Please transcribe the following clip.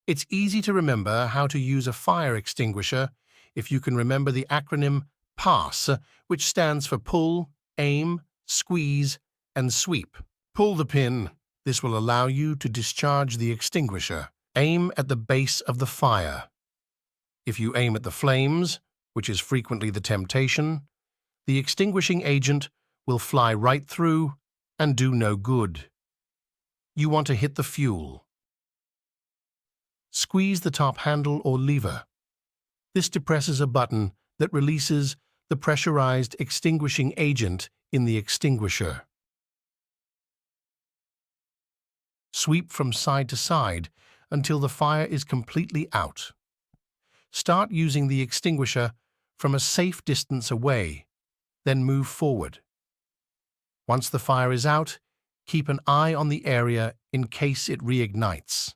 It's easy to remember how to use a fire extinguisher if you can remember the acronym PASS, which stands for Pull, Aim, Squeeze, and Sweep. Pull the pin. This will allow you to discharge the extinguisher. Aim at the base of the fire. If you aim at the flames, which is frequently the temptation, the extinguishing agent will fly right through and do no good. You want to hit the fuel. Squeeze the top handle or lever. This depresses a button that releases the pressurized extinguishing agent in the extinguisher. Sweep from side to side until the fire is completely out. Start using the extinguisher from a safe distance away, then move forward. Once the fire is out, keep an eye on the area in case it reignites.